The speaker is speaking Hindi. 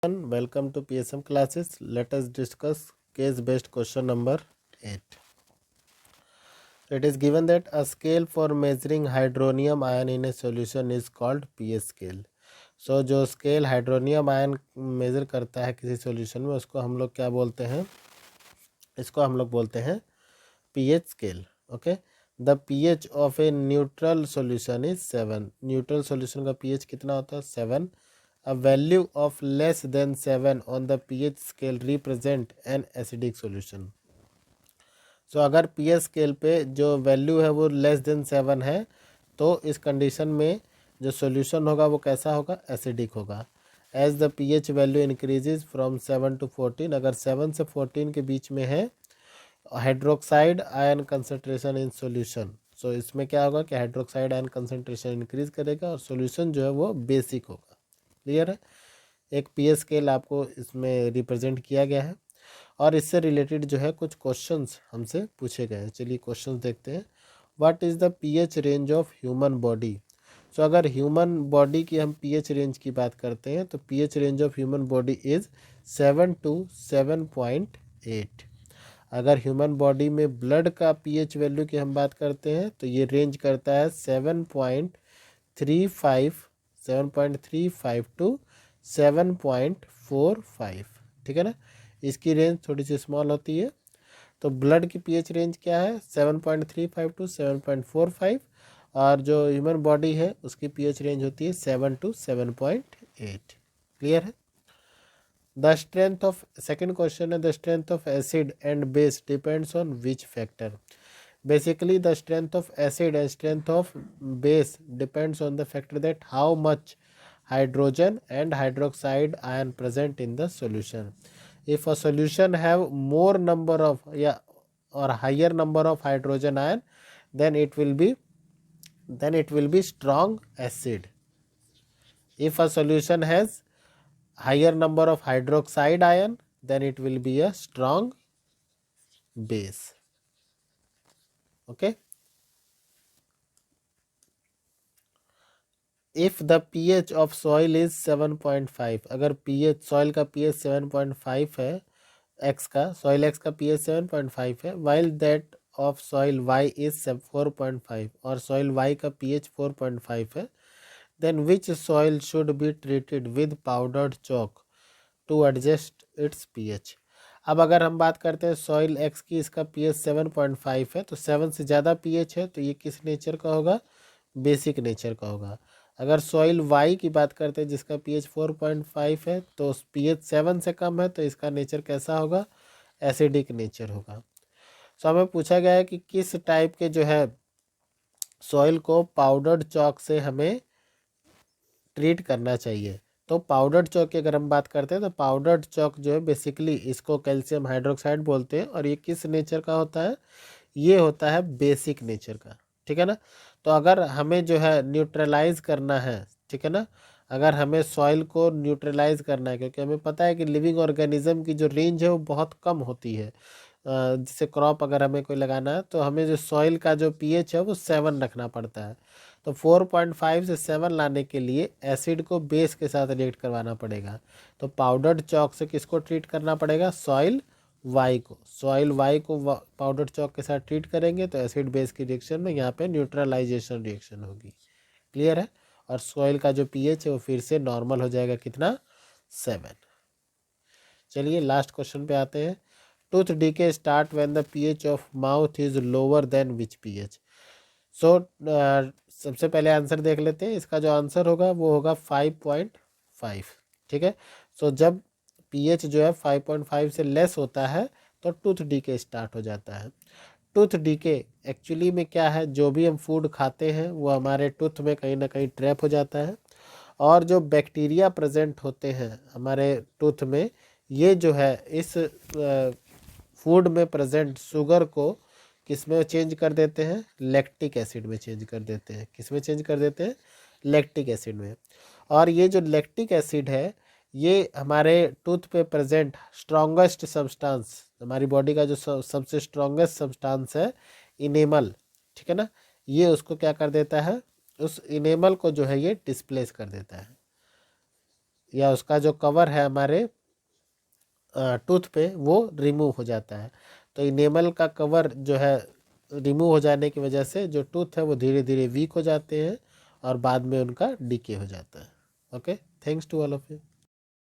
Welcome to PSM classes. Let us discuss case based question number 8. It is given that a scale for measuring hydronium ion in a solution is called pH scale. So जो स्केल हाइड्रोनियम आयन मेजर करता है किसी सॉल्यूशन में उसको हम लोग क्या बोलते हैं, इसको हम लोग बोलते हैं pH scale. Okay, the pH of a neutral solution is 7. Neutral solution का pH कितना होता है? 7. A value of less than 7 on the pH scale represent an acidic solution. So अगर pH स्केल पे जो वैल्यू है वो लेस देन 7 है तो इस कंडीशन में जो सॉल्यूशन होगा वो कैसा होगा? एसिडिक होगा. As the pH value increases from 7 to 14. अगर 7 से 14 के बीच में है hydroxide ion concentration in solution, so इसमें क्या होगा कि हाइड्रोक्साइड आयन कंसनट्रेशन इंक्रीज करेगा और सॉल्यूशन जो है वो बेसिक होगा. क्लियर है? एक pH स्केल आपको इसमें रिप्रेजेंट किया गया है और इससे रिलेटेड जो है कुछ क्वेश्चंस हमसे पूछे गए हैं. चलिए क्वेश्चंस देखते हैं. What is the pH range of human body? So अगर ह्यूमन बॉडी की हम pH रेंज की बात करते हैं तो pH range of human body is 7 to 7.8. अगर ह्यूमन बॉडी में ब्लड का pH वैल्यू की हम बात करते हैं तो ये रेंज करता है 7.35 to 7.45. ठीक है ना? इसकी रेंज थोड़ी सी स्मॉल होती है. तो ब्लड की pH रेंज क्या है? 7.35 to 7.45 और जो ह्यूमन बॉडी है उसकी pH रेंज होती है 7 to 7.8. क्लियर है? The strength of, second question है, the strength of acid and base depends on which factor? Basically the strength of acid and strength of base depends on the factor that how much hydrogen and hydroxide ion present in the solution. If a solution have more number of or higher number of hydrogen ion, then it will be strong acid. If a solution has higher number of hydroxide ion, then it will be a strong base. Okay. If the pH of soil is 7.5, अगर pH सॉइल का pH 7.5 है, x का सॉइल x का pH 7.5 है, while that of soil y is 4.5 और सॉइल y का pH 4.5 है, then which soil should be treated with powdered chalk to adjust its pH? अब अगर हम बात करते हैं सॉइल x की, इसका pH 7.5 है तो 7 से ज़्यादा pH है तो ये किस नेचर का होगा? बेसिक नेचर का होगा. अगर सॉइल y की बात करते हैं जिसका pH 4.5 है तो pH 7 से कम है तो इसका नेचर कैसा होगा? एसिडिक नेचर होगा. सो हमें पूछा गया है कि किस टाइप के जो है सॉइल को पाउडर्ड चॉक से हमें ट्रीट करना चाहिए. तो पाउडर्ड चॉक की अगर हम बात करते हैं तो पाउडर्ड चॉक जो है बेसिकली इसको कैल्शियम हाइड्रोक्साइड बोलते हैं और ये किस नेचर का होता है? ये होता है बेसिक नेचर का. ठीक है ना? तो अगर हमें जो है न्यूट्रलाइज करना है, ठीक है ना, अगर हमें सॉइल को न्यूट्रलाइज करना है क्योंकि हमें पता है कि लिविंग ऑर्गेनिज्म की जो रेंज है वो बहुत कम होती है. जैसे क्रॉप अगर हमें कोई लगाना है तो हमें जो सॉइल का जो pH है वो 7 रखना पड़ता है. तो 4.5 से 7 लाने के लिए एसिड को बेस के साथ रिएक्ट करवाना पड़ेगा. तो पाउडर्ड चॉक से किसको ट्रीट करना पड़ेगा? सॉइल वाई को. सॉइल वाई को पाउडर चॉक के साथ ट्रीट करेंगे तो एसिड बेस की रिएक्शन में यहाँ पे न्यूट्रलाइजेशन रिएक्शन होगी. क्लियर है? और सॉइल का जो pH है वो फिर से नॉर्मल हो जाएगा. कितना? 7. चलिए लास्ट क्वेश्चन पे आते हैं. Tooth decay start when the pH of mouth is lower than which pH? So सबसे पहले आंसर देख लेते हैं. इसका जो आंसर होगा वो होगा 5.5. ठीक है? सो जब pH जो है 5.5 से लेस होता है तो टूथ डीके स्टार्ट हो जाता है. टूथ डीके एक्चुअली में क्या है? जो भी हम फूड खाते हैं वो हमारे टूथ में कहीं ना कहीं ट्रैप हो जाता है और जो बैक्टीरिया प्रेजेंट होते हैं हमारे टूथ में, ये जो है इस फूड में प्रेजेंट शुगर को किस में चेंज कर देते हैं? लैक्टिक एसिड में चेंज कर देते हैं. किस में चेंज कर देते हैं? लैक्टिक एसिड में. और ये जो लैक्टिक एसिड है ये हमारे टूथ पे प्रेजेंट स्ट्रॉन्गेस्ट सब्सटेंस, हमारी बॉडी का जो सबसे स्ट्रॉन्गेस्ट सब्सटेंस है इनेमल, ठीक है ना, ये उसको क्या कर देता है? उस इनेमल को जो है ये डिस्प्लेस कर देता है. या उसका जो कवर है हमारे टूथ पे वो रिमूव हो जाता है। तो इनेमल का कवर जो है रिमूव हो जाने की वजह से जो टूथ है वो धीरे धीरे वीक हो जाते हैं और बाद में उनका डिके हो जाता है। Okay, thanks to all of you.